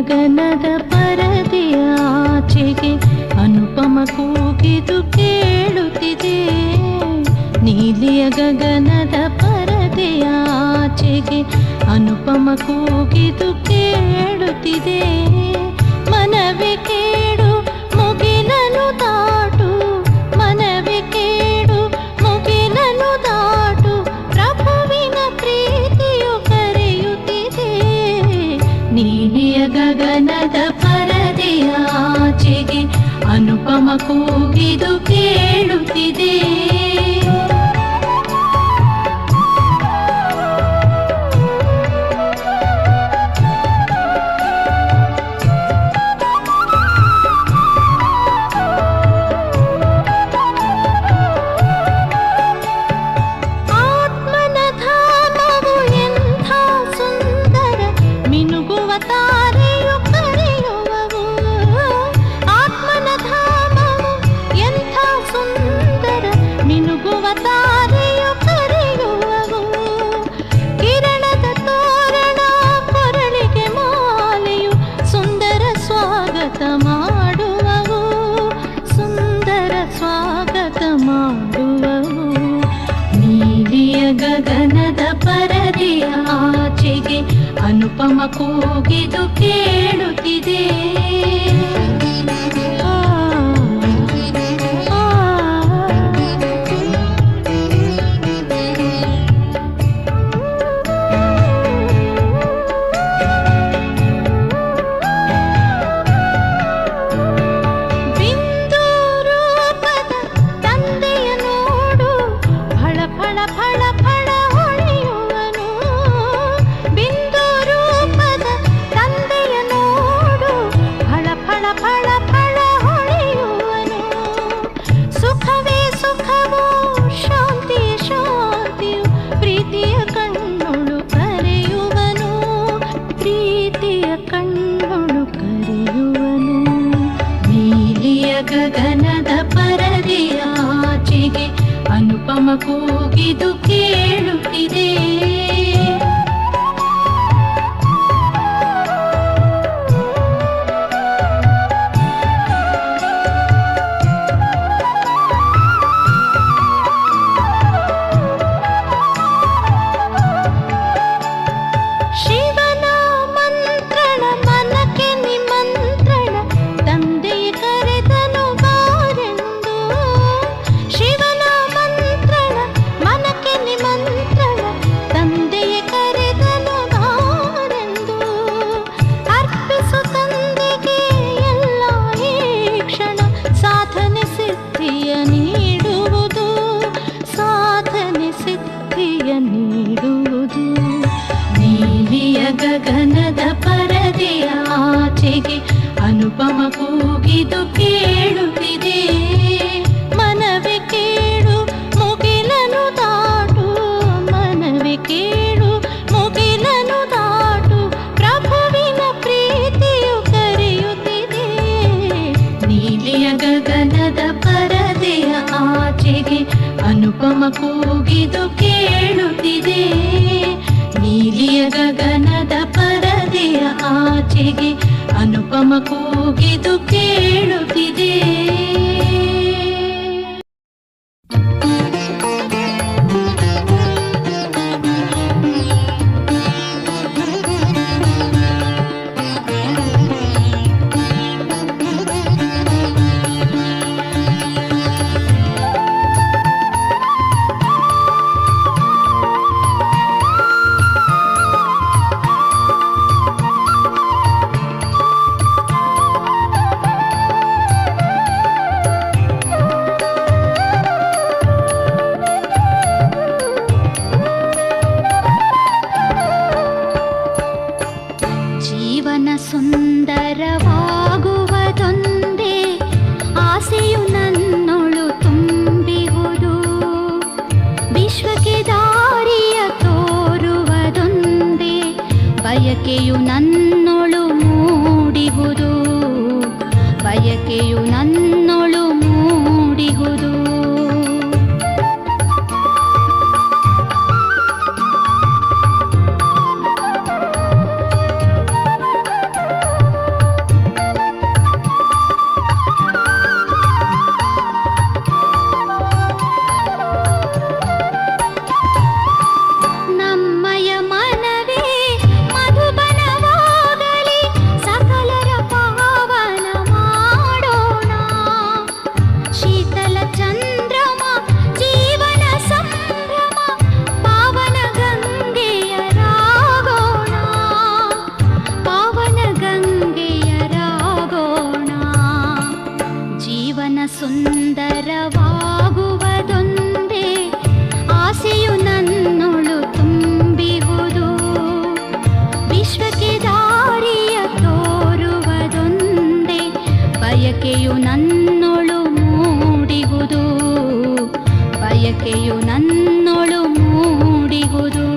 ಗಗನದ ಪರದೆಯ ಆಚೆಗೆ ಅನುಪಮ ಕೂಗಿದು ಕೇಳುತ್ತಿದೆ. ನೀಲಿಯ ಗಗನದ ಪರದೆಯ ಆಚೆಗೆ ಅನುಪಮ ಕೂಗಿದು ಕೇಳುತ್ತಿದೆ. ಮನವೇ ಕೇಳು ಮುಗಿಲನು ದಾಟು, ಮನವೇ ಕೇಳು ಮುಗಿಲನು ದಾಟು, ಪ್ರಭುವಿನ ಪ್ರೀತಿಯು ಕರೆಯುತ್ತಿದೆ. ನೀಲಿಯ ಗಗನದ ಪರದೆಯ ಆಚೆಗೆ ಅನುಪಮ ಕೂಗಿದು ಕೇಳುತ್ತಿದೆ. ಗಗನದ ಪರದೆಯ ಆಚೆಗೆ ಅನುಪಮ ಕೂಗಿದು ಕೇಳುತ್ತಿದೆ. ಗಗನದ ಪರದೆಯ ಆಚೆಗೆ ಅನುಪಮ ಕೂಗಿದು ಕೇಳುತ್ತಿದೆ. ಗಗನದ ಪರದೆಯ ಆಚೆಗೆ ಅನುಪಮ ಕೂಗಿದು ಕೇಳುತ್ತಿದೆ. ಮನವೇ ಕೇಳು ಮುಗಿಲನು ದಾಟು, ಮನವೇ ಕೇಳು ಮುಗಿಲನು ದಾಟು, ಪ್ರಭುವಿನ ಪ್ರೀತಿಯು ಕರೆಯುತ್ತಿದೆ. ನೀಲಿಯ ಗಗನದ ಪರದೆಯ ಆಚೆಗೆ ಅನುಪಮ ಕೂಗಿದು ಕೇಳುತ್ತಿದೆ. ನೀಲಿಯ ಗಗನದ ಪರದೆಯ ಆಚೆಗೆ ಅನುಪಮ ಕೂಗಿದು ಕೇಳುತ್ತಿದೆ. ಸುಂದರವಾಗುವುದೊಂದೇ ಆಸೆಯು ನನ್ನೊಳು ತುಂಬಿಹುದು. ವಿಶ್ವಕ್ಕೆ ದಾರಿಯ ತೋರುವುದೊಂದೇ ಬಯಕೆಯು ನನ್ನೊಳು ಮೂಡಿಹುದು. ಬಯಕೆಯು ನನ್ನೊಳು ಮೂಡಿಹುದು. ಬಯಕೆಯು ನನ್ನೊಳು ಮೂಡಿಹುದು, ಬಯಕೆಯು ನನ್ನೊಳು ಮೂಡಿಹುದು.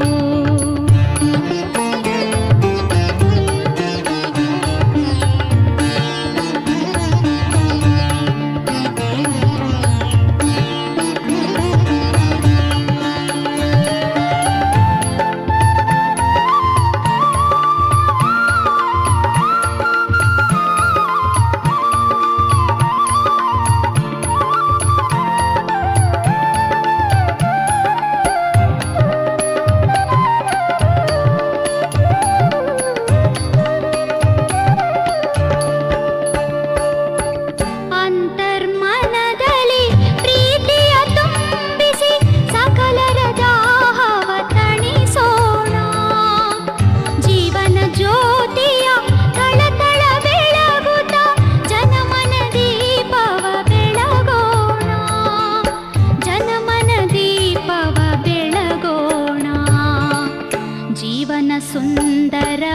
ಸುಂದರವಾಗುವುದೊಂದೇ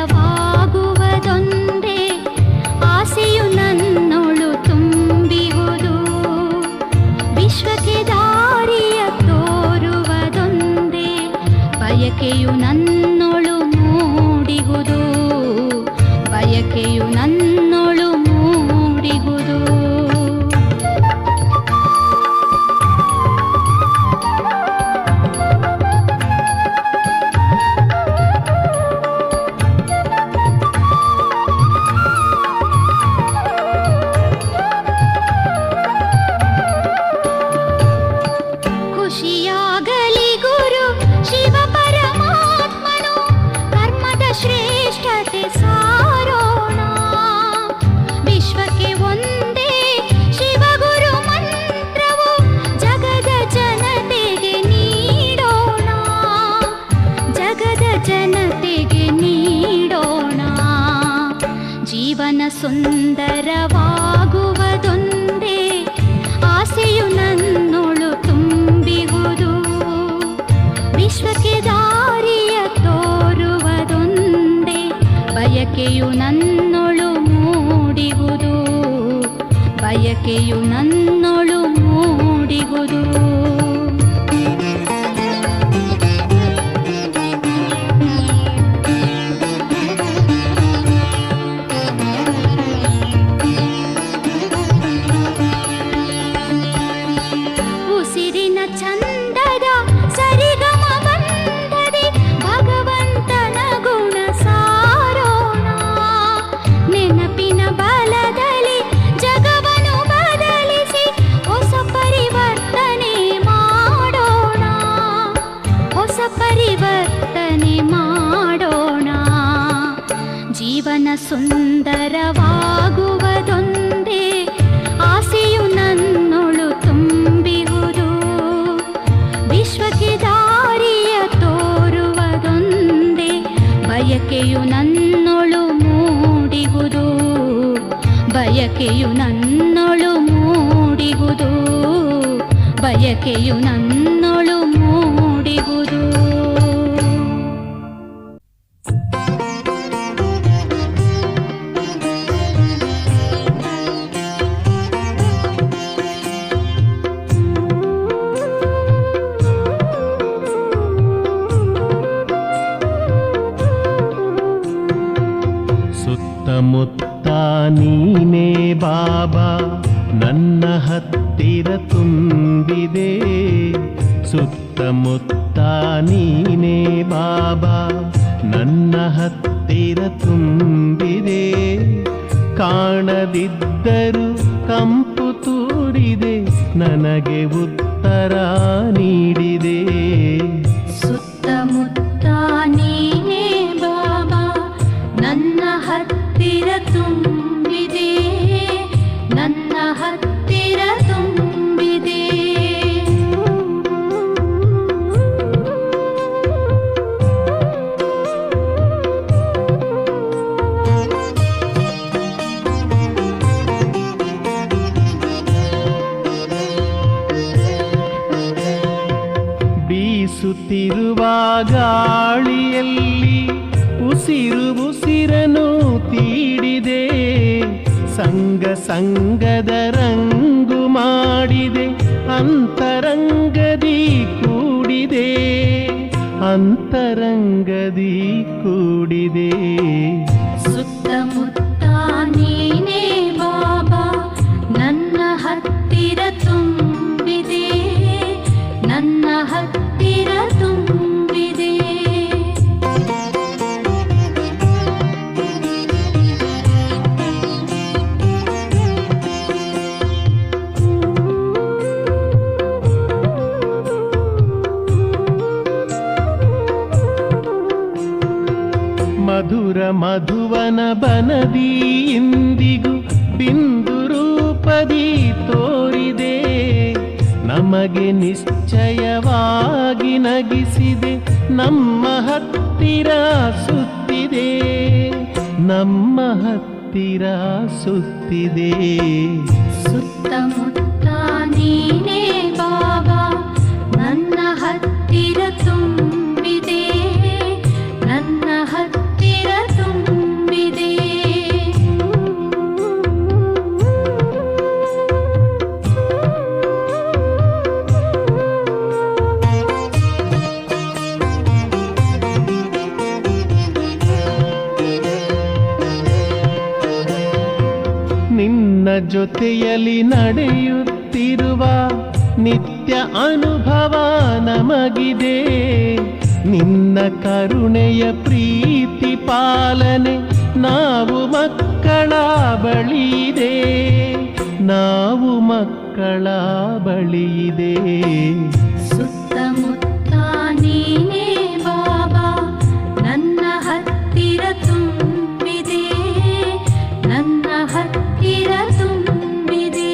ಆಸೆಯು ನನ್ನೊಳು ತುಂಬಿಹುದು, ವಿಶ್ವಕ್ಕೆ ದಾರಿಯ ತೋರುವುದೊಂದೇ ಬಯಕೆಯು ನನ್ನೊಳು ಮೂಡಿಹುದು, ಬಯಕೆಯು ನನ್ನೊಳು ಮೂಡಿಹುದು. ಸುಂದರವಾಗುವುದೊಂದೇ ಆಸೆಯು ನನ್ನೊಳು ತುಂಬಿಹುದು, ವಿಶ್ವಕ್ಕೆ ದಾರಿಯ ತೋರುವುದೊಂದೇ ಬಯಕೆಯು ನನ್ನೊಳು ಮೂಡಿಹುದು, ಬಯಕೆಯು ನನ್ನೊಳು ಮೂಡಿಹುದು. ಪರಿವರ್ತನೆ ಮಾಡೋಣ, ಜೀವನ ಸುಂದರವಾಗುವುದೊಂದೇ ಆಸೆಯು ನನ್ನೊಳು ತುಂಬಿಹುದು, ವಿಶ್ವಕ್ಕೆ ದಾರಿಯ ತೋರುವುದೊಂದೇ ಬಯಕೆಯು ನನ್ನೊಳು ಮೂಡಿಹುದು, ಬಯಕೆಯು ನನ್ನೊಳು ಮೂಡಿಹುದು, ಬಯಕೆಯು ನನ್ನೊಳು ಮೂಡಿಹುದು. ಸುತ್ತಮುತ್ತ ನೀನೇ ಬಾಬಾ ನನ್ನ ಹತ್ತಿರ ತುಂಬಿದೆ, ಸುತ್ತಮುತ್ತ ನೀನೇ ಬಾಬಾ ನನ್ನ ಹತ್ತಿರ ತುಂಬಿದೆ, ಕಾಣದಿದ್ದರೂ ಕಂಪು ತೂರಿದೆ ನನಗೆ ಉತ್ತರ ನೀಡಿದೆ. ಸುತ್ತಮುತ್ತ ನೀನೇ ಬಾಬಾ ನನ್ನ ಹತ್ತಿರ ತುಂಬಿದೆ, ನನ್ನ ಹತ್ತಿರ ತುಂಬಿದೆ. ಬೀಸುತ್ತಿರುವ ಗಾಳಿಯಲ್ಲಿ ಉಸಿರು ಉಸಿರನು ತೀಡಿದೆ, ಸಂಗದ ರಂಗು ಮಾಡಿದೆ, ಅಂತರಂಗದಿ ಕೂಡಿದೆ, ಅಂತರಂಗದಿ ಕೂಡಿದೆ. ಸುತ್ತಮುತ್ತ ನೀನೇ ಬಾಬಾ, ನನ್ನ ಹತ್ತಿರ ತುಂಬಿದೆ, ನನ್ನ ಹತ್ತಿರ ತುಂಬಿದೆ. ಮಧುರ ಮಧುವನ ಬನದಿ ಇಂದಿಗೂ ಬಿಂದು ರೂಪದಿ ತೋರಿದೆ, ನಮಗೆ ನಿಶ್ಚಯವಾಗಿ ನಗಿಸಿದೆ, ನಮ್ಮ ಹತ್ತಿರ ಸುತ್ತಿದೆ, ನಮ್ಮ ಹತ್ತಿರ ಸುತ್ತಿದೆ. ಸುತ್ತಮುತ್ತ ನೀನೇ ಬಾಬಾ, ನನ್ನ ಹತ್ತಿರ ತುಂಬಿದೆ, ನನ್ನ ಹತ್ತಿರ ತುಂಬಿದೆ. ನಿನ್ನ ಜೊತೆಯಲ್ಲಿ ನಡೆಯುತ್ತಿರುವ ನಿತ್ಯ ಅನುಭವ ನಮಗಿದೆ, ನಿನ್ನ ಕರುಣೆಯ ಪ್ರೀತಿ ಪಾಲನೆ ನಾವು ಮಕ್ಕಳ ಬಳಿಯಿದೆ, ನಾವು ಮಕ್ಕಳ ಬಳಿಯಿದೆ. ಸುತ್ತಮುತ್ತ ನೀನೇ ಬಾಬಾ, ನನ್ನ ಹತ್ತಿರ ತುಂಬಿದೆ, ನನ್ನ ಹತ್ತಿರ ತುಂಬಿದೆ.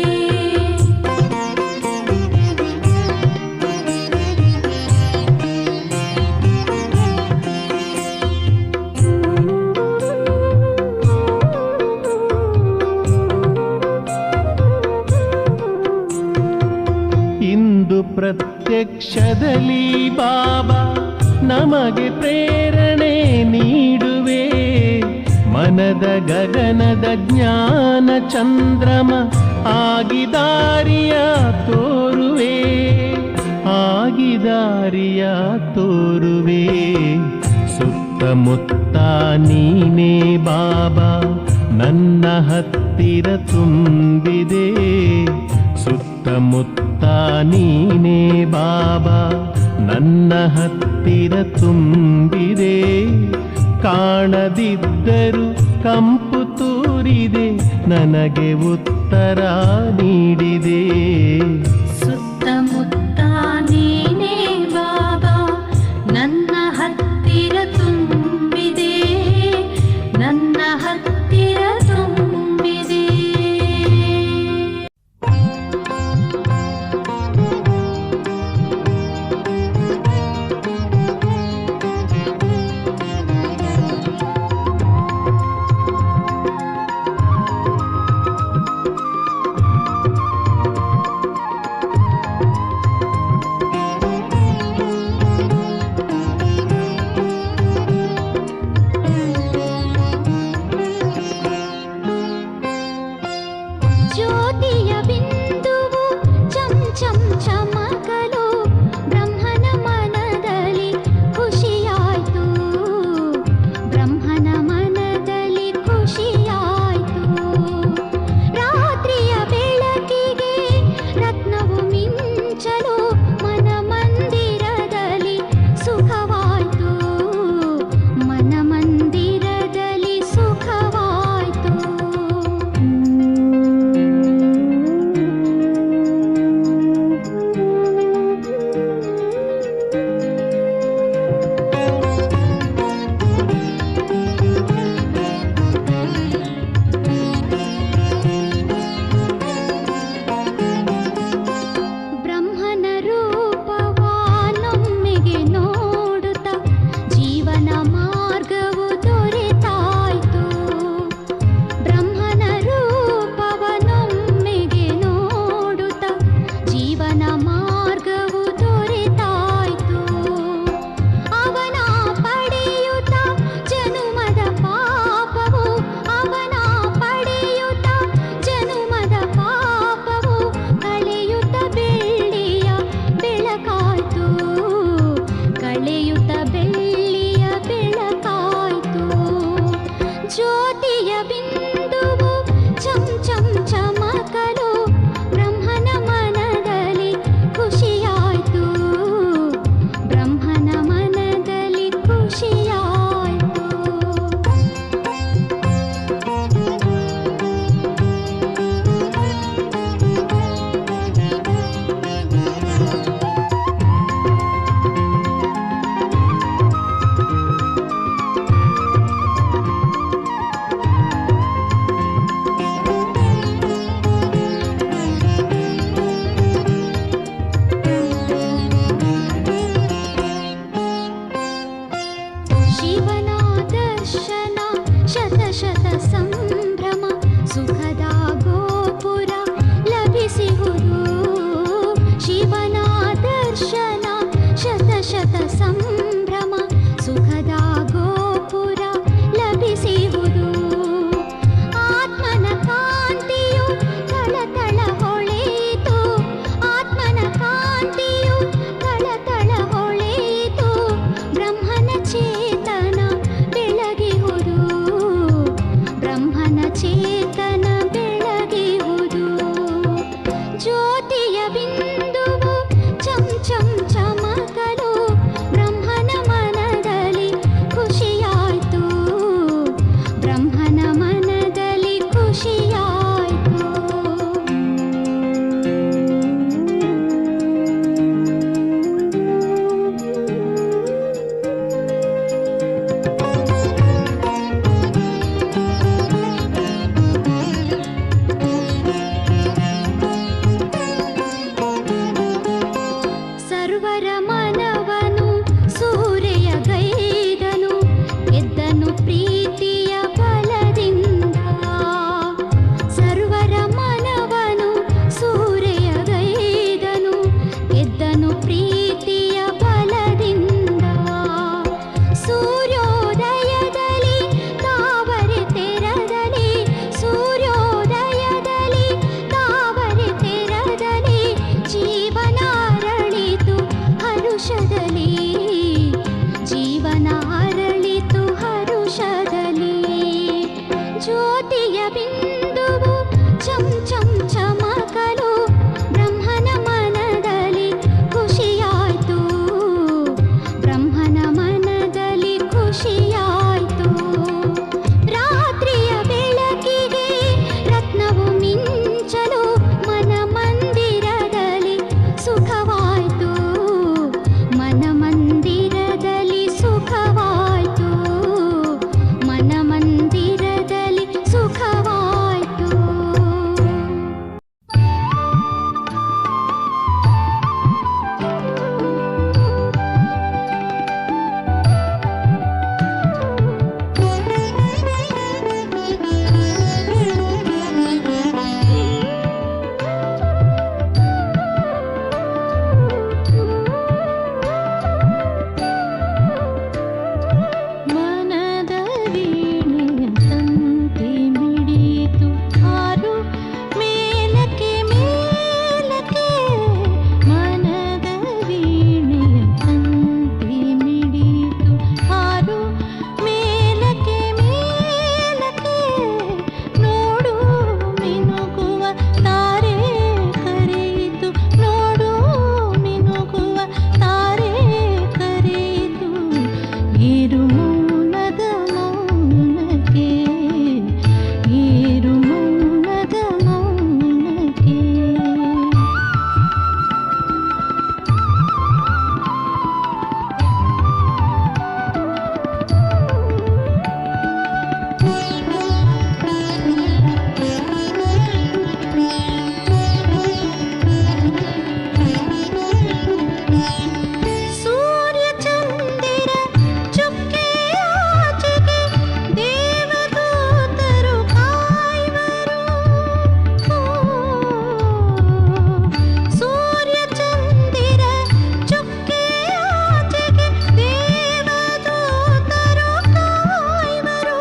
ಇಂದು ಪ್ರತ್ಯಕ್ಷದಲ್ಲಿ ಬಾಬಾ ನಮಗೆ ಪ್ರೇರಣೆ ನೀಡುವೆ, ಮನದ ಗಗನದ ಜ್ಞಾನ ಚಂದ್ರಮ ಆಗಿದಾರಿಯ ತೋರುವೆ, ಆಗಿದಾರಿಯ ತೋರುವೆ. ಸುತ್ತಮುತ್ತ ನೀನೇ ಬಾಬಾ, ನನ್ನ ಹತ್ತಿರ ತುಂಬಿದೆ, ಸುತ್ತಮುತ್ತ ನೀನೇ ಬಾಬಾ, ನನ್ನ ಹತ್ತಿರ ತುಂಬಿದೆ. ಕಾಣದಿದ್ದರೂ ಕಂಪು ತೂರಿದೆ, ನನಗೆ ಉತ್ತರ ನೀಡಿದೆ. ಸುತ್ತಮುತ್ತ ನೀನೇ ಬಾಬಾ, ನನ್ನ ಹತ್ತಿರ ತುಂಬಿದೆ, ನನ್ನ ಹತ್ತಿರ ತುಂಬಿದೆ. ಶಿವನ ದರ್ಶನ ಶತ ಶತ ಸಂಭ್ರಮ ಸುಖದ ಗೋಪುರ ಲಭಿಸಿಹುದು ಶಿವನ ದರ್ಶನ ಶತ ಶತ ಸಂಭ್ರಮ ಸುಖದ ಗೋಪುರ ಲಭಿಸಿಹುದು ಆತ್ಮನ ಕಾಂತಿಯು ತಳತಳ ಹೊಳೆಯಿತು ಆತ್ಮನ ಕಾಂತಿಯು ತಳತಳ ಹೊಳೆಯಿತು ಬ್ರಹ್ಮನ ಚೇತನ ಬೆಳಗಿಹುದು ಬ್ರಹ್ಮನ ಚೇತನ ಬೆಳಗಿಹುದು ಜ್ಯೋತಿಯ ಬಿಂದುವು ಚಂ ಚಂ ಚಮಕಲು ಬ್ರಹ್ಮನ ಮನದಲ್ಲಿ ಖುಷಿಯಾಯ್ತು ಬ್ರಹ್ಮನ ಮನದಲ್ಲಿ ಖುಷಿಯಾಯ್ತು ಸರ್ವರ ಮನವನು ಸೂರ್ಯ ಗೈದನು ಎದ್ದನು ಪ್ರೀತಿಯ ಬಲದಿಂದ ಸರ್ವರ ಮನವನು ಸೂರ್ಯ ಗೈದನು ಎದ್ದನು ಪ್ರೀತಿಯ ಬಲದಿಂದ ಸೂರ್ಯೋದಯದಲ್ಲಿ ತಾವರೆ ತೆರದಲ್ಲಿ ಸೂರ್ಯೋದಯದಲ್ಲಿ ತಾವರೆ ತೆರದಲ್ಲಿ ಜೀವನ ಅರಳಿತು ಹರುಷದಲ್ಲಿ ಜೀವನ ಅರಳಿತು ಹರುಷದಲ್ಲಿ ಜ್ಯೋತಿಯ ಬಿಂದುವು ಚಂ ಚಂ ಚಮಕಲು ಬ್ರಹ್ಮನ ಮನದಲ್ಲಿ ಖುಷಿಯಾಯ್ತು ಬ್ರಹ್ಮನ ಮನದಲ್ಲಿ ಖುಷಿಯಾಯ್ತು ರಾತ್ರಿಯ ಬೆಳಕಿಗೆ ರತ್ನವು ಮಿಂಚಲು ಮನ ಮಂದಿರದಲ್ಲಿ ಸುಖವಾಯ್ತು ಮನ ಮಂದಿರದಲ್ಲಿ ಸುಖವಾಯ್ತು ಮನ ಮಂದಿರದಲ್ಲಿ ಸುಖವಾಯ್ತು ಮನದ ವೀಣೆಯ ತಂತಿ ಮಿಡಿಯಿತು ಹಾರು ಮೇಲಕ್ಕೆ ಮೇಲಕ್ಕೆ ಮನದ ವೀಣೆಯ ತಂತಿ ಮಿಡಿಯಿತು ಹಾರು ಮೇಲಕ್ಕೆ ಮೇಲಕ್ಕೆ ನೋಡು ಮಿನುಗುವ ತಾರೆ ಕರೆಯಿತು ನೋಡು ಮಿನುಗುವ ತಾರೆ ಕರೆಯಿತು ಏರು ಮೌನದ ಮೌನಕ್ಕೆ ಏರು ಮೌನದ ಮೌನಕ್ಕೆ ಸೂರ್ಯ ಚಂದಿರ ಚುಕ್ಕೆ ಆಚೆಗೆ ದೇವದೂತರು ಕಾಯುವರು ಸೂರ್ಯ ಚಂದಿರ ಚುಕ್ಕೆ ಆಚೆಗೆ ದೇವದೂತರು ಕಾಯುವರು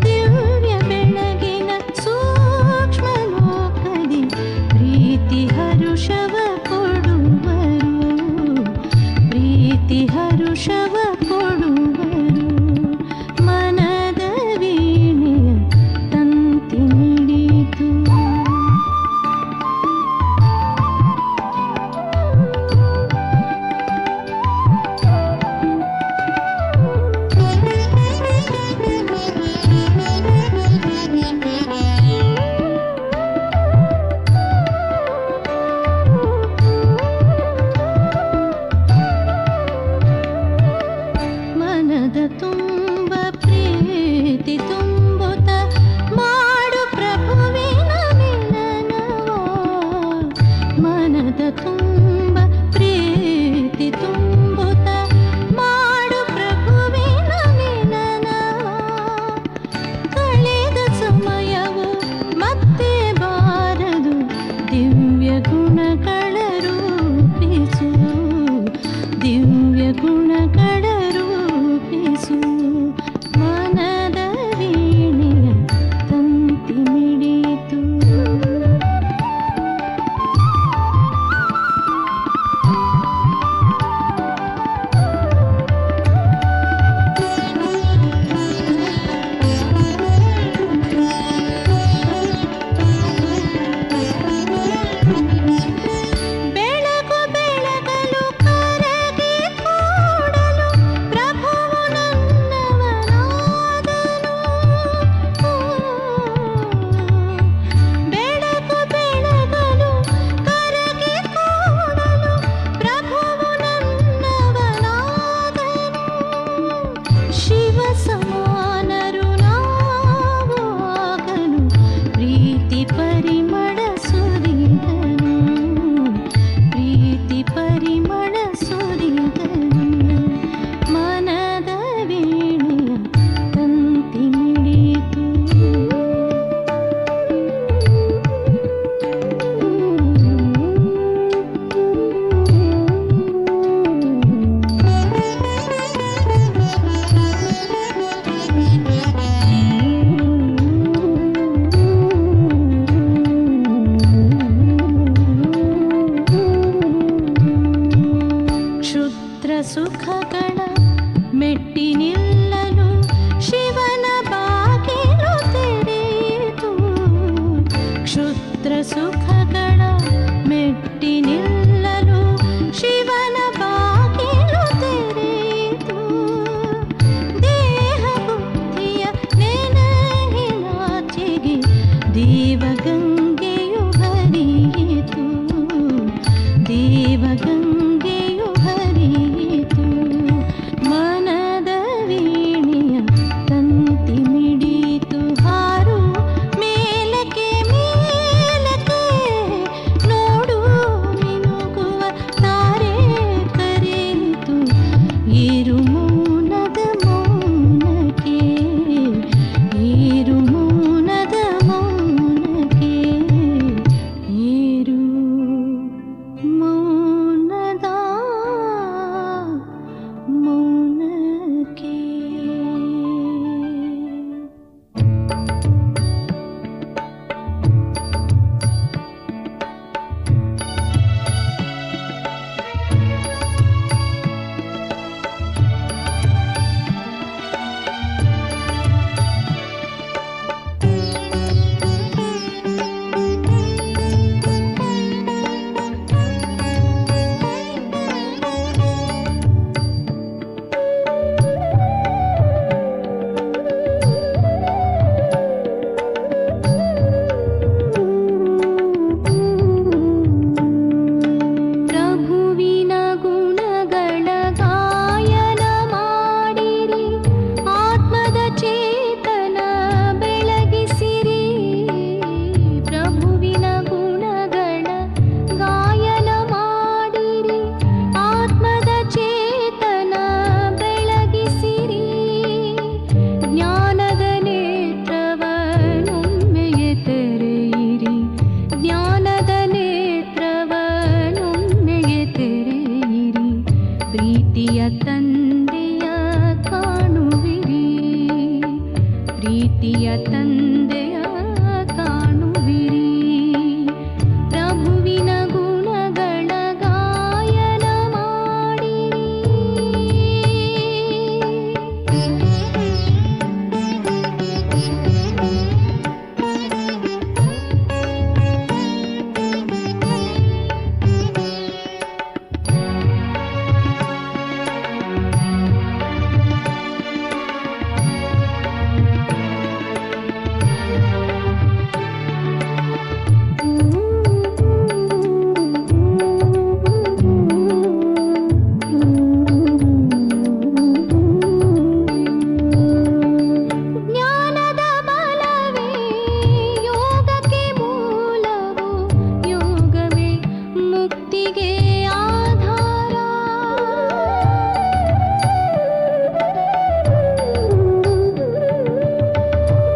ದಿವ್ಯ ಬೆಳಗಿನ ಸೂಕ್ಷ್ಮ ಲೋಕದಿ ಪ್ರೀತಿ ಹರುಷವ ಕೊಡುವರು ಪ್ರೀತಿ ಹರುಷವ ಕೊಡುವರು ಮನದ ವೀಣೆಯ ತಂತಿ ಮಿಡಿಯಿತು ಮನದ ತುಂಬ ಪ್ರೀತಿ ತುಂಬುತ್ತ ಮಾಡು ಪ್ರಭುವಿನ ಮಿಲನವ ಮನದ ತುಂಬ ಪ್ರೀತಿ ತುಂಬುತ್ತ ಮಾಡು ಪ್ರಭುವಿನ ಮೆಟ್ಟಿ ನಿಲ್ಲಲು ಶಿವನ ಬಾಗಿಲು ತೆರೆಯಿತು. ಕ್ಷುದ್ರ ಸುಖಗಳ ಮೆಟ್ಟಿ ನಿಲ್ಲಲು ಶಿವನ ಬಾಗಿಲು ತೆರೆಯಿತು. ದೇಹ ಬುದ್ಧಿಯ ನೆನಹಿನಾಚೆಗೆ ದೇವಗಂಗೆಯು ಹರಿಯಿತು. ದೇವಗಂಗೆಯು ಹರಿಯಿತು. ಮನದ ವೀಣೆಯ ತಂತಿ ಮಿಡಿಯಿತು. ಹಾರು ಮೇಲಕ್ಕೆ ಮೇಲಕ್ಕೆ ನೋಡು ಮಿನುಗುವ ತಾರೆ ಕರೆಯಿತು. ಏರು ಮೌನದ ಮೌನಕ್ಕೆ, ಏರು ಮೌನದ ಮೌನಕ್ಕೆ, ಏರು ಮೌನದ ಮೌನಕ್ಕೆ. ಪ್ರಭುವಿನ ಗುಣಗಳ ಗಾಯನ ಮಾಡಿರಿ, ಆತ್ಮದ ಚೇತನ ಬೆಳಗಿಸಿರಿ. ಪ್ರಭುವಿನ ಗುಣಗಳ ಗಾಯನ ಮಾಡಿರಿ, ಆತ್ಮದ ಚೇತನ ಬೆಳಗಿಸಿರಿ. ಜ್ಞಾನದ ನೇತ್ರವನ್ನೊಮ್ಮೆಯೇ ತೆರೆಯಿರಿ, ಜ್ಞಾನದ ನೇತ್ರವನ್ನೊಮ್ಮೆಯೇ ತೆರೆಯಿರಿ. ಪ್ರೀತಿಯ ತಂದೆಯ ಕಾಣುವಿರಿ, ಪ್ರೀತಿಯ ತಂದೆಯ ಕಾಣುವಿರಿ. ಪ್ರಭುವಿನ ಗುಣಗಳ ಗಾಯನ ಮಾಡಿರಿ. ಜ್ಞಾನದ ಬಲವೇ ಯೋಗಕ್ಕೆ ಮೂಲವು, ಯೋಗವೇ ಮುಕ್ತಿಗೆ ಆಧಾರ.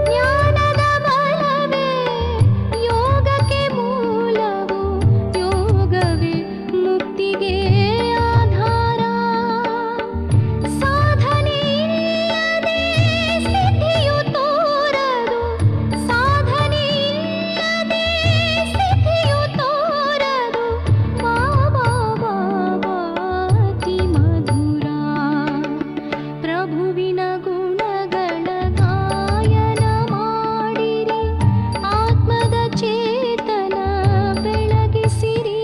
ಜ್ಞಾನದ ಬಲವೇ ಯೋಗಕ್ಕೆ ಮೂಲವು, ಯೋಗವೇ ಮುಕ್ತಿಗೆ ಆಧಾರ. ಸಾಧನೆ ಇಲ್ಲದೆ ಸಿದ್ಧಿಯು ತೋರದು, ಸಾಧನೆ ಇಲ್ಲದೆ ಸಿದ್ಧಿಯು ತೋರದು. ಬಾಬಾ ಬಾಬಾ ಅತಿ ಮಧುರ. ಪ್ರಭುವಿನ ಗುಣಗಳ ಗಾಯನ ಮಾಡಿರಿ, ಆತ್ಮದ ಚೇತನ ಬೆಳಗಿಸಿರಿ.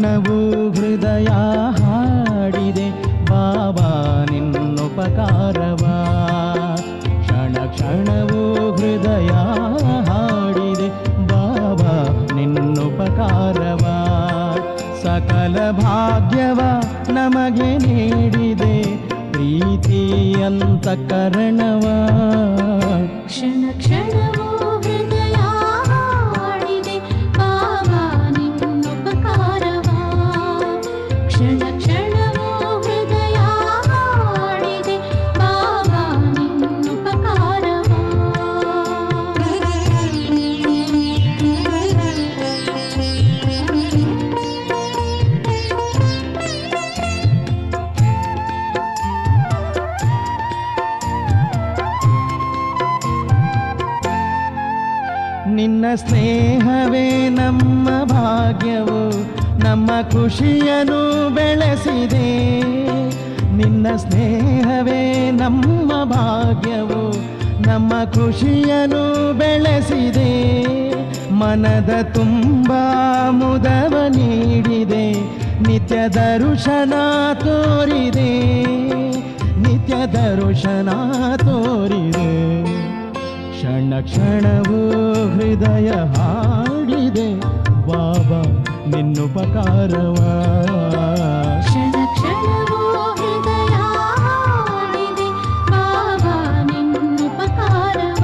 ಕ್ಷಣವೂ ಹೃದಯ ಹಾಡಿದೆ ಬಾಬಾ ನಿನ್ನುಪಕಾರವ. ಕ್ಷಣ ಕ್ಷಣವೂ ಹೃದಯ ಹಾಡಿದೆ ಬಾಬಾ ನಿನ್ನುಪಕಾರವ. ಸಕಲ ಭಾಗ್ಯವ ನಮಗೆ ನೀಡಿದೆ ಪ್ರೀತಿ ಅಂತಃಕರಣವ. ಕ್ಷಣ ಕ್ಷಣವೂ ಹೃದಯ ಹಾಡಿದೆ ಬಾಬಾ ನಿನ್ನುಪಕಾರವ. ಕ್ಷಣ ಕ್ಷಣವೂ ಹೃದಯ ಹಾಡಿದೆ ಬಾಬಾ ನಿನ್ನುಪಕಾರವ. ನಿನ್ನ ಸ್ನೇಹವೇ ನಮ್ಮ ಭಾಗ್ಯವು, ನಮ್ಮ ಖುಷಿಯನ್ನು ಬೆಳೆಸಿದೆ. ನಿನ್ನ ಸ್ನೇಹವೇ ನಮ್ಮ ಭಾಗ್ಯವು, ನಮ್ಮ ಖುಷಿಯನ್ನು ಬೆಳೆಸಿದೆ. ಮನದ ತುಂಬ ಮುದವ ನೀಡಿದೆ, ನಿತ್ಯ ದರ್ಶನ ತೋರಿದೆ, ನಿತ್ಯ ದರ್ಶನ ತೋರಿದೆ. ಕ್ಷಣ ಕ್ಷಣವೂ ಹೃದಯ ಹಾಡಿದೆ ಬಾಬಾ ನಿನ್ನುಪಕಾರವ. ಕ್ಷಣ ಕ್ಷಣವೂ ಹೃದಯ ಹಾಡಿದೆ ಬಾಬಾ ನಿನ್ನುಪಕಾರವ.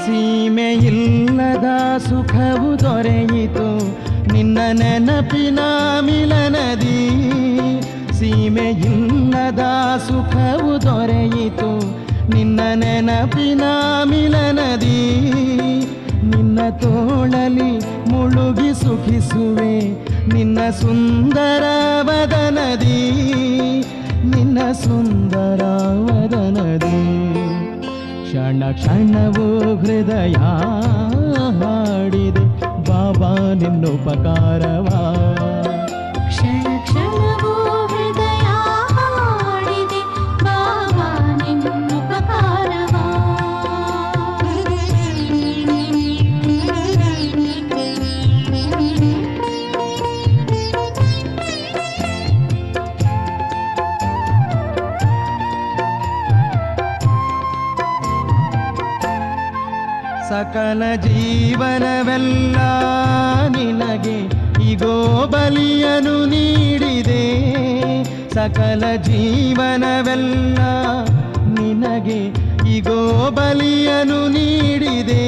ಸೀಮೆಯಿಲ್ಲದ ಸುಖವು ದೊರೆಯಿತು ನಿನ್ನ ನೆನಪಿನ ಮಿಲನದಿ. ಸೀಮೆಯಿಲ್ಲದ ಸುಖವು ದೊರೆಯಿತು ನಿನ್ನ ನೆನಪಿನ ಮಿಲನದಿ. ನಿನ್ನ ತೋಳಲಿ ಮುಳುಗಿ ಸುಖಿಸುವೆ ನಿನ್ನ ಸುಂದರ ವದನದಿ, ನಿನ್ನ ಸುಂದರ ವದನದಿ. ಕ್ಷಣ ಕ್ಷಣವೂ ಹೃದಯ ಹಾಡಿದೆ ಬಾಬಾ ನಿನ್ನುಪಕಾರವ. ಕ್ಷಣ ಕ್ಷಣವೂ ಹೃದಯ ಹಾಡಿದೆ ಬಾಬಾ ನಿನ್ನುಪಕಾರವ. ಸಕಲ ಜೀವನವೆಲ್ಲ ನಿನಗೆ ಈಗೋ ಬಲಿಯನು ನೀಡಿದೆ. ಸಕಲ ಜೀವನವೆಲ್ಲ ನಿನಗೆ ಈಗೋ ಬಲಿಯನು ನೀಡಿದೆ.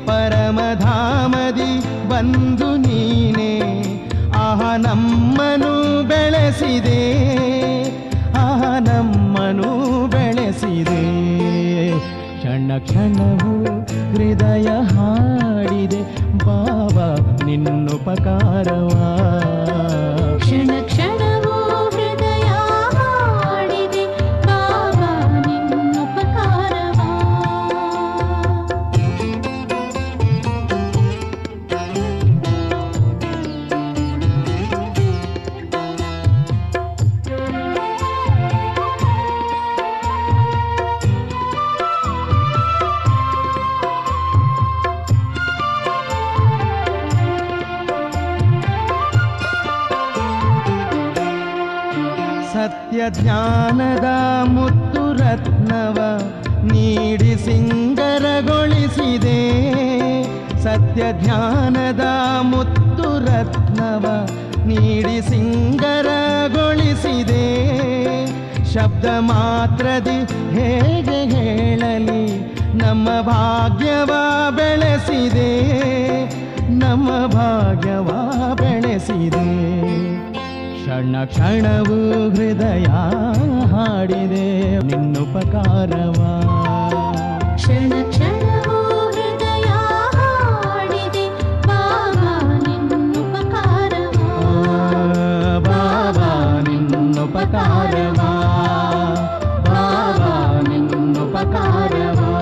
ಪರಮಧಾಮದಿ ಬಂದು ನೀನೆ ಆಹ ನಮ್ಮನು ಬೆಳೆಸಿದೆ, ಆಹ ನಮ್ಮನು ಬೆಳೆಸಿದೆ. ಕ್ಷಣ ಕ್ಷಣವೂ ಹೃದಯ ಹಾಡಿದೆ ಬಾಬಾ ನಿನ್ನುಪಕಾರವ. ಕ್ಷಣ ಕ್ಷಣವೂ ಹೃದಯ ಹಾಡಿದೆ ಬಾಬಾ ನಿನ್ನುಪಕಾರವ. ಸತ್ಯ ಜ್ಞಾನದ ಮುತ್ತು ರತ್ನವ ನೀಡಿ ಸಿಂಗರಗೊಳಿಸಿದೆ. ಸತ್ಯ ಜ್ಞಾನದ ಮುತ್ತು ರತ್ನವ ನೀಡಿ ಸಿಂಗರಗೊಳಿಸಿದೆ. ಶಬ್ದ ಮಾತ್ರದಿ ಹೇಗೆ ಹೇಳಲಿ ನಮ್ಮ ಭಾಗ್ಯವ ಬೆಳೆಸಿದೆ, ನಮ್ಮ ಭಾಗ್ಯವ ಬೆಳೆಸಿದೆ. ಕ್ಷಣ ಕ್ಷಣವೂ ಹೃದಯ ಹಾಡಿದೆ ನಿನ್ನುಪಕಾರವ. ಕ್ಷಣ ಕ್ಷಣವೂ ಹೃದಯ ಹಾಡಿದೆ ಬಾಬಾ ನಿನ್ನುಪಕಾರವ. ಬಾಬಾ ನಿನ್ನುಪಕಾರವ. ಬಾಬಾ ಉಪಕಾರವಾ.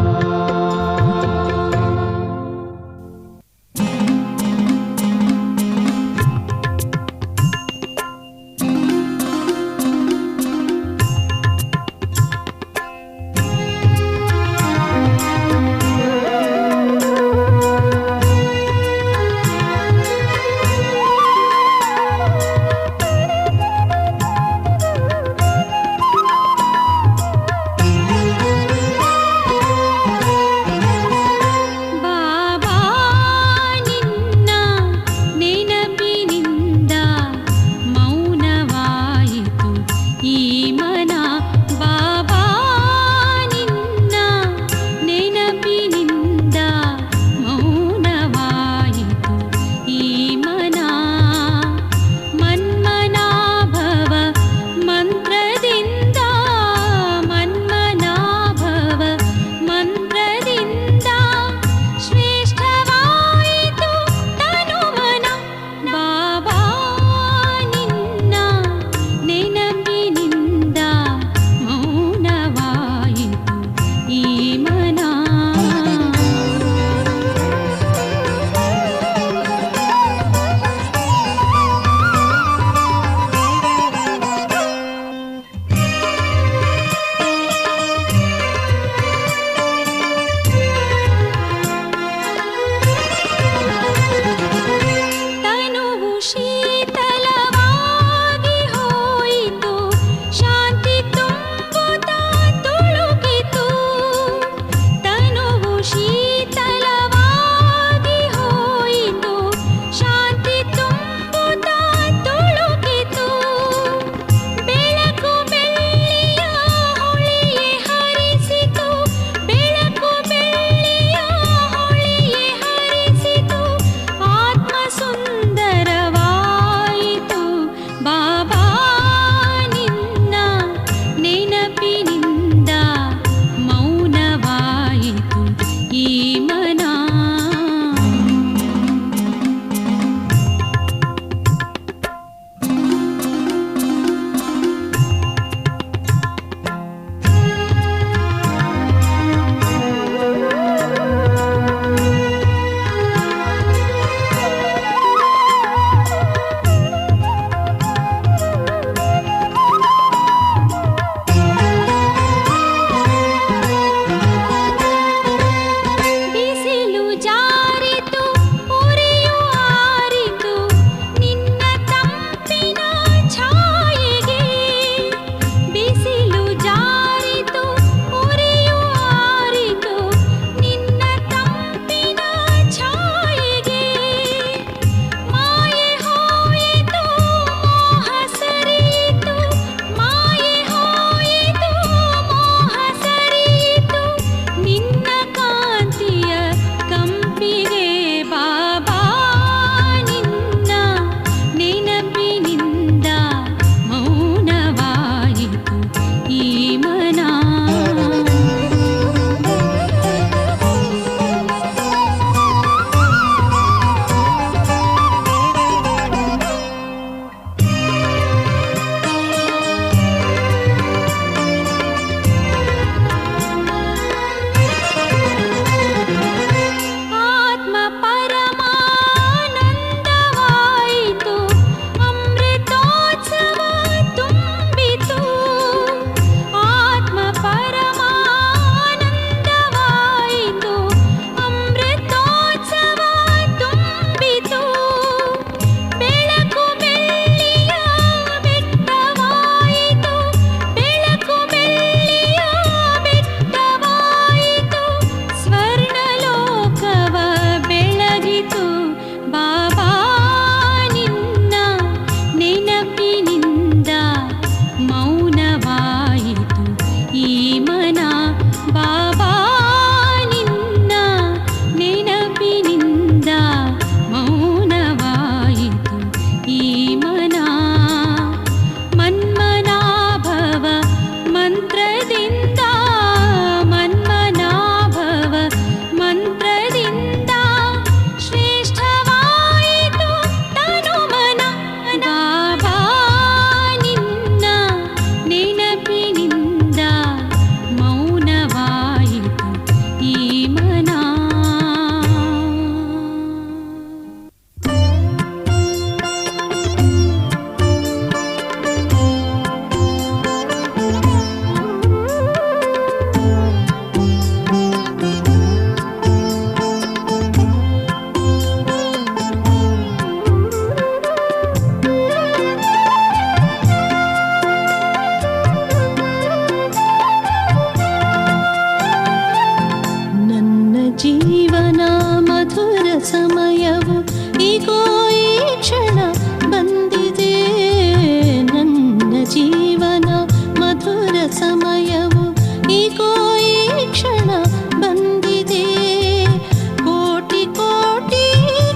ಸಮಯವು ಈಗೋ ಈ ಕ್ಷಣ ಬಂದಿದೆ. ಕೋಟಿ ಕೋಟಿ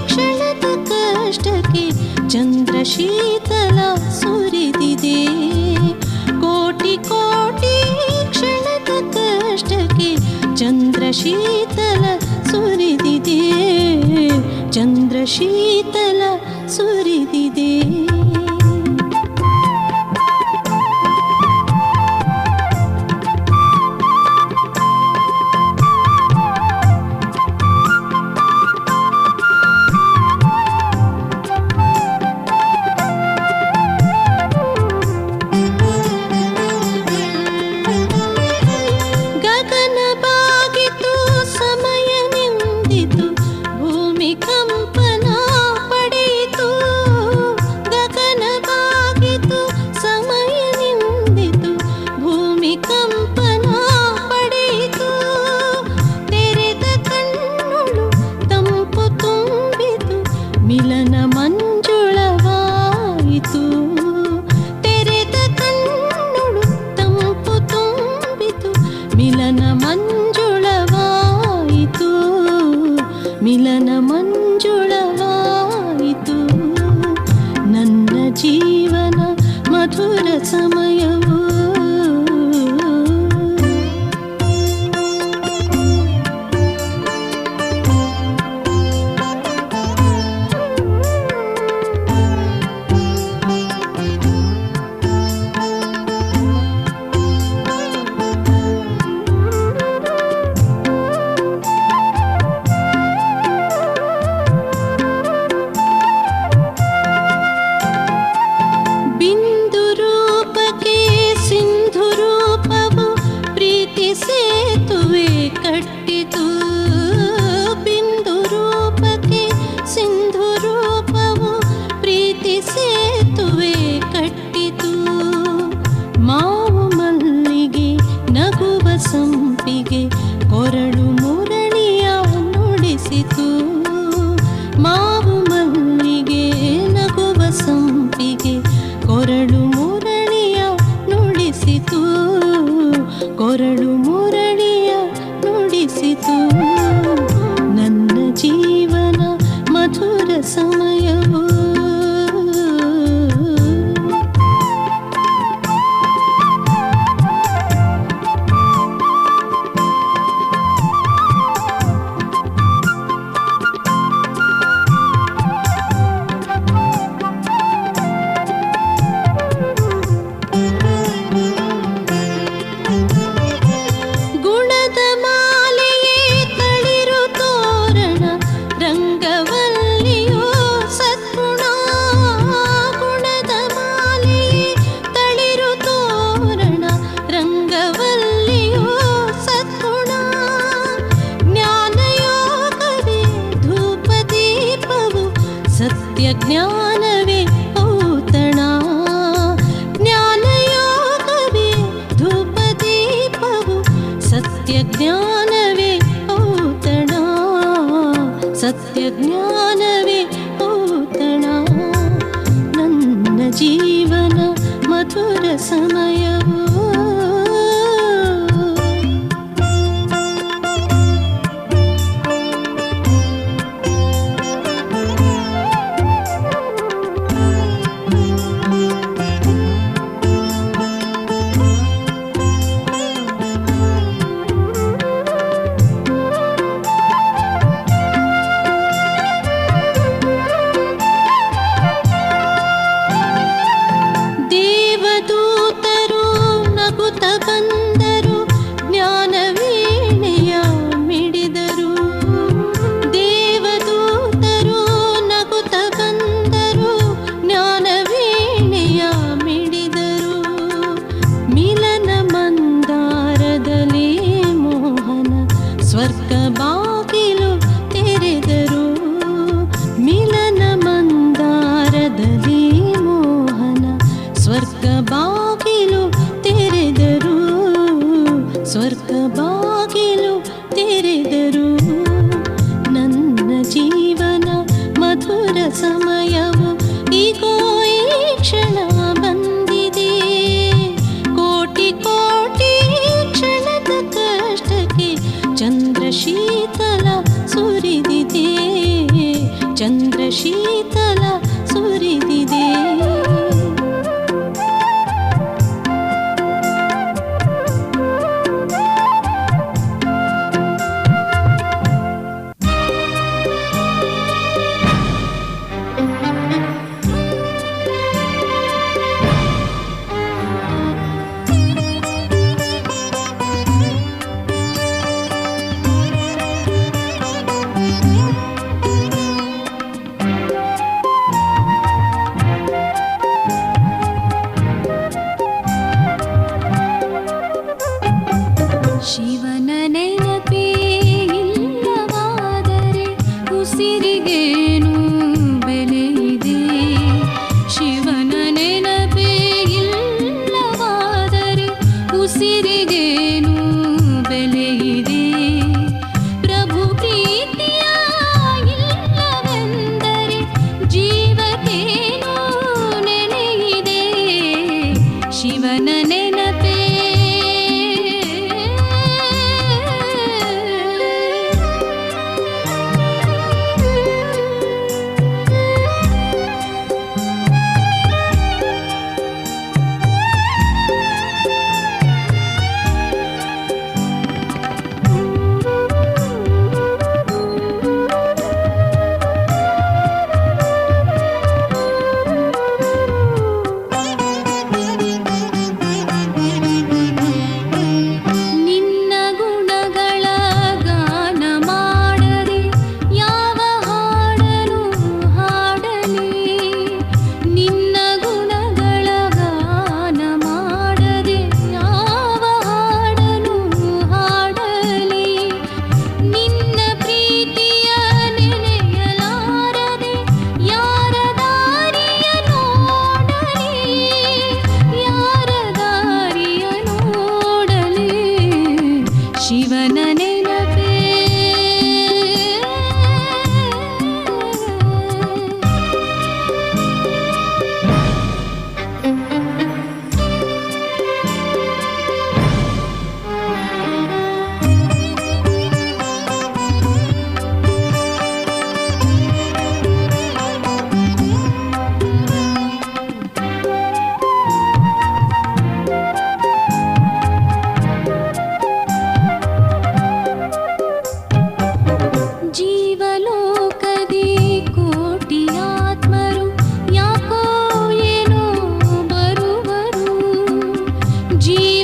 ಕ್ಷಣದ ಕಷ್ಟಕ್ಕೆ ಚಂದ್ರ ಶೀತಲ ಸುರಿದಿದೆ. ಕೋಟಿ ಕೋಟಿ ಕ್ಷಣದ ಕಷ್ಟಕ್ಕೆ ಚಂದ್ರ ಶೀತಲ ಸುರಿದಿದೆ. ಚಂದ್ರ ಶೀತಲ ಸುರಿದಿದೆ. ಗಗನ ಬಾಗಿತು ಸಮಯ ನಿಂದಿತು ಭೂಮಿ ಕಂಪನ ಪಡೆಯಿತು. ಗಗನ ಬಾಗಿತು ಸಮಯ ನಿಂದಿತು ಭೂಮಿ ಕಂಪನ ಪಡೆಯಿತು. ತೆರೆದ ಕಣ್ಣುಳು ತಂಪು ತುಂಬಿತು ಮಿಲನ ಮಂಜುಳವಾಯಿತು. ತೆರೆದ ಕಣ್ಣುಳು ತಂಪು ತುಂಬಿತು ಮಿಲನ ಮಂಜುಳವಾಯಿತು. ಮಿಲನ ಮಂಜುಳವಾಯಿತು. ನನ್ನ ಜೀವನ ಮಧುರ ಸಮಯವು ಬಿಂದು ರೂಪಕ್ಕೆ ಸಿಂಧು ರೂಪವು ಪ್ರೀತಿ ಸೇತುವೆ ಕಟ್ಟಿತು. ಬಿಂದು ರೂಪಕ್ಕೆ ಸಿಂಧು ರೂಪವು ಪ್ರೀತಿ ಸೇತುವೆ ಕಟ್ಟಿತು. ಮಾವು ಮಲ್ಲಿಗೆ ನಗುವ ಸಂಪಿಗೆ ಕೊರಳು ಮುರಳಿಯ ನುಡಿಸಿತು. ಮಾವು ಮಲ್ಲಿಗೆ ನಗುವ ಸಂಪಿಗೆ ಕೊರಳು ಮುರಳಿಯ ನುಡಿಸಿತು. ಕೊರಳು ಮುರಳಿಯ ನುಡಿಸಿತು. ನನ್ನ ಜೀವನ ಮಧುರ ಸಮಯವು ಗುಣದ ಮಾಲೆಯೇ ತಳಿರು ತೋರಣ ರಂಗವಲ್ಲಿಯೋ ಸದ್ಗುಣ. ಗುಣದ ಮಾಲೆಯೇ ತಳಿರು ತೋರಣ ರಂಗವಲ್ಲಿಯೋ ಸದ್ಗುಣ. ಜ್ಞಾನಯೋಗವೇ ಧೂಪ ದೀಪವು ಸತ್ಯ ಜ್ಞಾನವೇ ಔತಣ. ಜ್ಞಾನಯೋಗವೇ ಧೂಪ ದೀಪವು ಸತ್ಯ ಜ್ಞಾನವೇ ಔತಣ. ಸತ್ಯ ಜ್ಞಾನವೇ ಔತಣ. ನನ್ನ ಜೀವನ ಮಧುರ ಸಮಯವು ದೇವದೂತರು ನಗುತ್ತ ಬಂದರು ಜ್ಞಾನವೀಣೆಯ ಮಿಡಿದರು. ದೇವದೂತರು ನಗುತ್ತ ಬಂದರು ಜ್ಞಾನವೀಣೆಯ ಮಿಡಿದರು. ಮಿಲನ ಮಂದಾರದಲ್ಲಿ ಮೋಹನ ಸ್ವರ್ಗ ಬಾಗಿಲು ತೆರೆದರು. ಮಿಲನ ಮಂದಾರದಲ್ಲಿ ಮೋಹನ ಸ್ವರ್ಗ ಬಾಗಿಲು ತೆರೆದರು. ಸ್ವರ್ಗ ಬಾಗಿಲು ತೆರೆದರು. ನನ್ನ ಜೀವನ ಮಧುರ ಸಮಯವು ಈಗೋ ಈ ಕ್ಷಣ ಬಂದಿದೆ. ಕೋಟಿ ಕೋಟಿ ಉಸಿರಿಗೇನು ಬೆಲೆಯಿದೆ ಪ್ರಭು ಪ್ರೀತಿಯ ಇಲ್ಲವೆಂದರೆ ಜೀವಕ್ಕೇನು ನೆನೆಯಿದೆ ಶಿವನ ನೆನಪೇ ಶಿವನ ನೆನಪೇ ಜೀವಲೋಕದಿ ಕೋಟಿಯಾತ್ಮರು ಯಾಕೋ ಏನೋ ಬರುವರು ಜೀವಲೋಕದಿ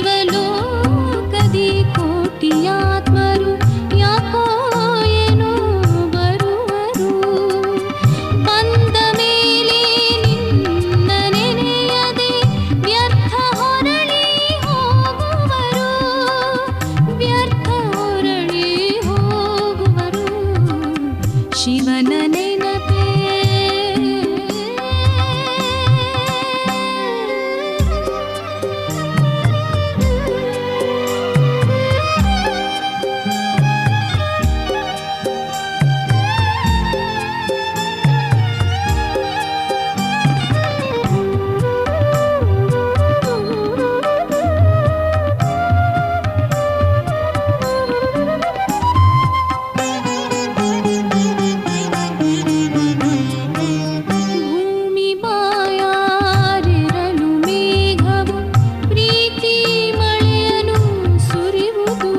ಕೋಟಿಯಾತ್ಮರು ಯಾಕೋ ಏನೋ ಬರುವರು ಬಂದ ಮೇಲೆ ನಿನ್ನ ನೆನೆಯದೆ ವ್ಯರ್ಥ ಹೊರಳಿ ಹೋಗುವರು ವ್ಯರ್ಥ ಹೊರಳಿ ಹೋಗುವರು ಶಿವನ ನೆನಪೇ ಭೂಮಿ ಬಾಯಾರಿರಲು ಮೇಘವು ಪ್ರೀತಿ ಮಳೆಯನ್ನು ಸುರಿಯುವುದು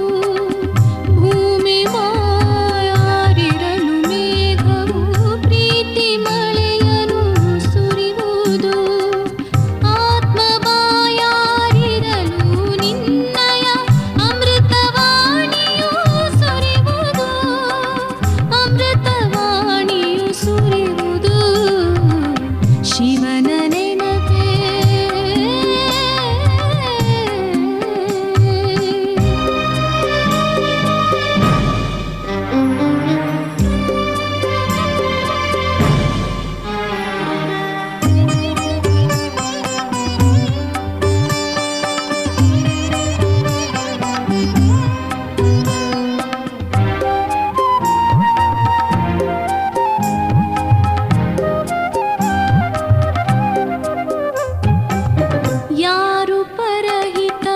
ಭೂಮಿ ಬಾಯಾರಿರಲು ಮೇಘವು ಪ್ರೀತಿ ಮಳೆಯನ್ನು ಸುರಿಯುವುದು ಆತ್ಮ ಬಾಯಾರಿರಲು ನಿನ್ನಯ ಅಮೃತವಾಣಿಯು ಸುರಿಯುವುದು ಅಮೃತವಾಣಿಯು ಸುರಿಯುವುದು ಶಿವನ ನೆನಪೇ ಯಾರು ಪರಹಿತ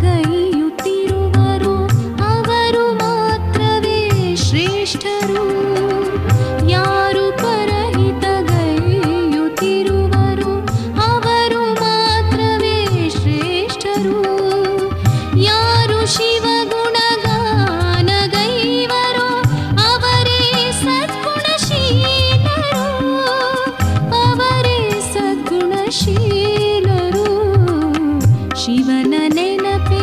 ಗೈಯುತ್ತಿರುವರೋ ಅವರು ಮಾತ್ರವೇ ಶ್ರೇಷ್ಠರು ಯಾರು ಪರಹಿತ ಗೈಯುತ್ತಿರುವರೋ ಅವರು ಮಾತ್ರವೇ ಶ್ರೇಷ್ಠರು ಯಾರು ಶಿವಗುಣಗಾನಗೈವರೋ ಅವರೇ ಸದ್ಗುಣಶೀಲರು ಅವರೇ ಸದ್ಗುಣಶೀಲರು ಶಿವನ ನೆನಪೇ